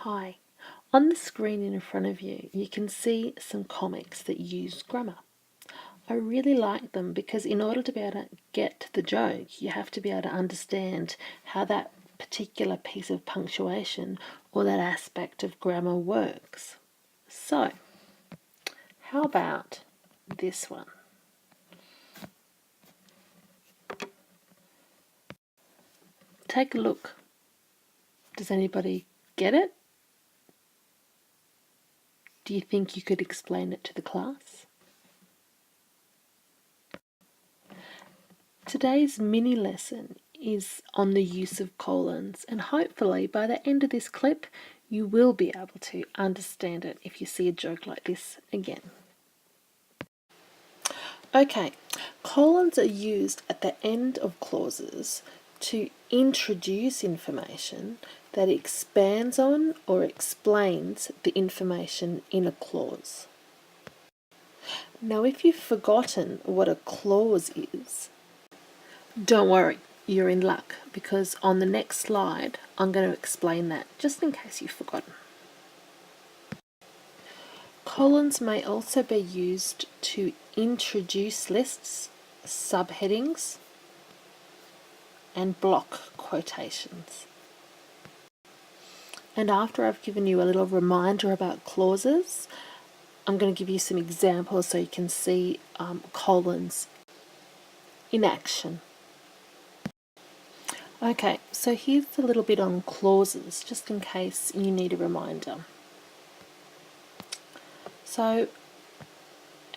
Hi, on the screen in front of you, you can see some comics that use grammar. I really like them because in order to be able to get to the joke, you have to be able to understand how that particular piece of punctuation or that aspect of grammar works. So, how about this one? Take a look. Does anybody get it? Do you think you could explain it to the class? Today's mini lesson is on the use of colons, and hopefully by the end of this clip you will be able to understand it if you see a joke like this again. Okay, colons are used at the end of clauses to introduce information that expands on or explains the information in a clause. Now, if you've forgotten what a clause is, don't worry, you're in luck, because on the next slide I'm going to explain that, just in case you've forgotten. Colons may also be used to introduce lists, subheadings, and block quotations. And after I've given you a little reminder about clauses, I'm going to give you some examples so you can see colons in action. Okay, so here's a little bit on clauses, just in case you need a reminder. So,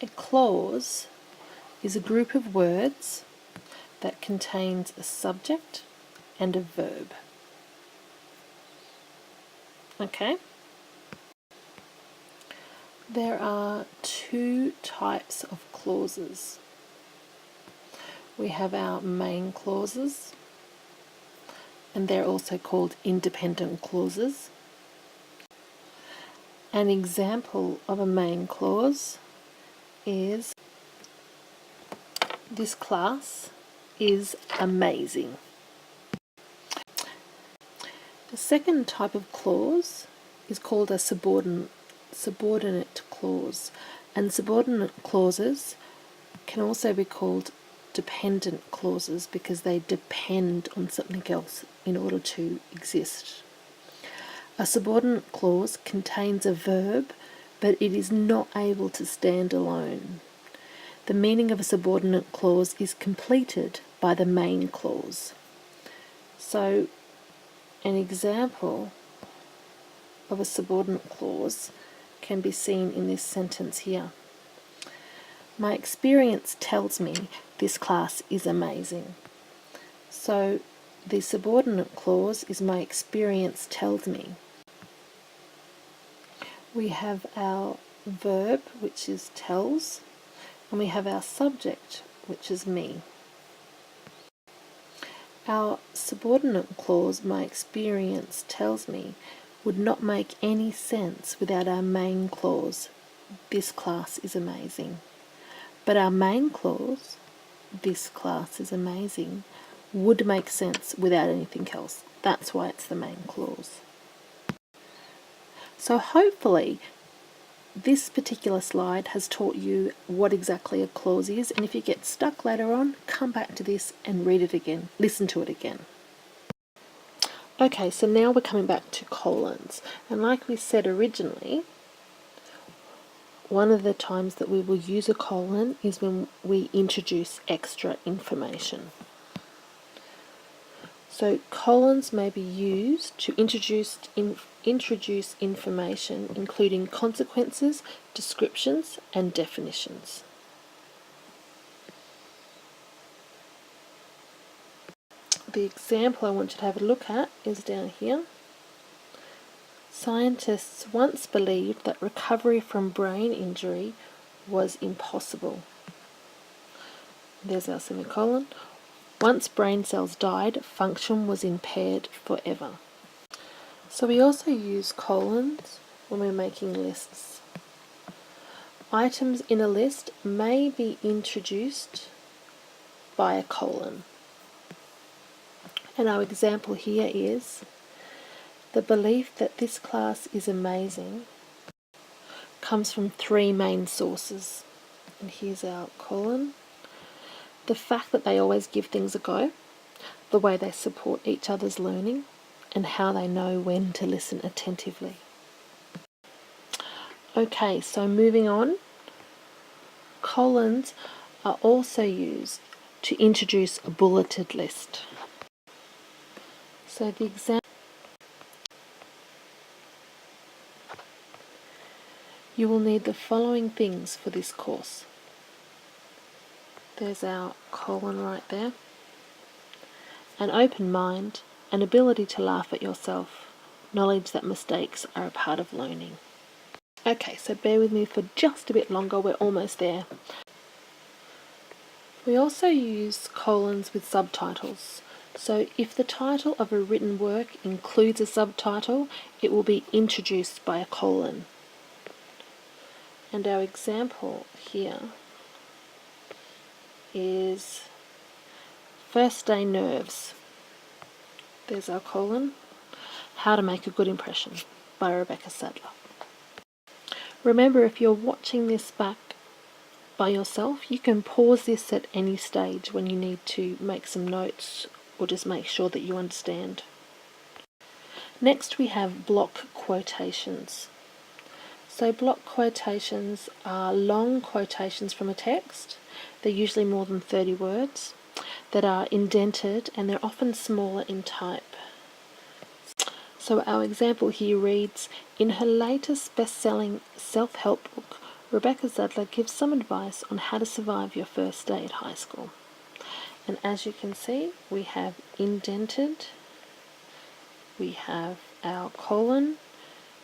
a clause is a group of words that contains a subject and a verb. Okay? There are two types of clauses. We have our main clauses, and they're also called independent clauses. An example of a main clause is, this class is amazing. The second type of clause is called a subordinate clause, and subordinate clauses can also be called dependent clauses because they depend on something else in order to exist. A subordinate clause contains a verb, but it is not able to stand alone. The meaning of a subordinate clause is completed by the main clause. So, an example of a subordinate clause can be seen in this sentence here. My experience tells me this class is amazing. So, the subordinate clause is my experience tells me. We have our verb, which is tells, and we have our subject, which is me. Our subordinate clause, my experience tells me, would not make any sense without our main clause, this class is amazing. But our main clause, this class is amazing, would make sense without anything else. That's why it's the main clause. So hopefully this particular slide has taught you what exactly a clause is, and if you get stuck later on, come back to this and read it again, listen to it again. Okay, so now we're coming back to colons, and like we said originally, one of the times that we will use a colon is when we introduce extra information. So colons may be used to introduce information including consequences, descriptions, and definitions. The example I want you to have a look at is down here. Scientists once believed that recovery from brain injury was impossible. There's our semicolon. Once brain cells died, function was impaired forever. So we also use colons when we're making lists. Items in a list may be introduced by a colon. And our example here is, The belief that this class is amazing comes from three main sources. And here's our colon. The fact that they always give things a go, the way they support each other's learning, and how they know when to listen attentively. Okay, so moving on. Colons are also used to introduce a bulleted list. So the example, you will need the following things for this course. There's our colon right there. An open mind, an ability to laugh at yourself, knowledge that mistakes are a part of learning. Okay, so bear with me for just a bit longer, we're almost there. We also use colons with subtitles. So if the title of a written work includes a subtitle, it will be introduced by a colon. And our example here is First Day Nerves. There's our colon. How to Make a Good Impression by Rebecca Sadler. Remember, if you're watching this back by yourself, you can pause this at any stage when you need to make some notes or just make sure that you understand. Next we have block quotations. So block quotations are long quotations from a text. They're usually more than 30 words that are indented, and they're often smaller in type. So our example here reads, in her latest best-selling self-help book, Rebecca Sadler gives some advice on how to survive your first day at high school. And as you can see, we have indented, we have our colon,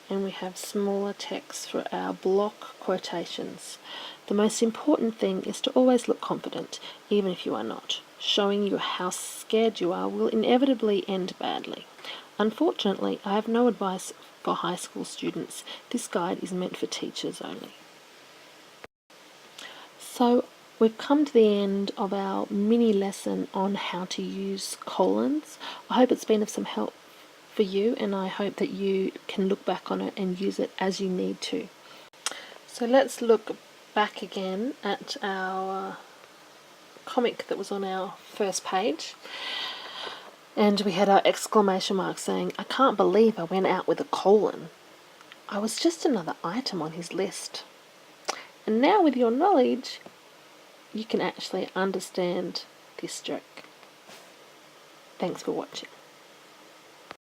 and we have smaller text for our block quotations. The most important thing is to always look confident, even if you are not. Showing you how scared you are will inevitably end badly. Unfortunately, I have no advice for high school students. This guide is meant for teachers only. So we've come to the end of our mini lesson on how to use colons. I hope it's been of some help for you, and I hope that you can look back on it and use it as you need to. So let's look back again at our comic that was on our first page. And we had our exclamation mark saying, I can't believe I went out with a colon. I was just another item on his list. And now with your knowledge, you can actually understand this joke. Thanks for watching.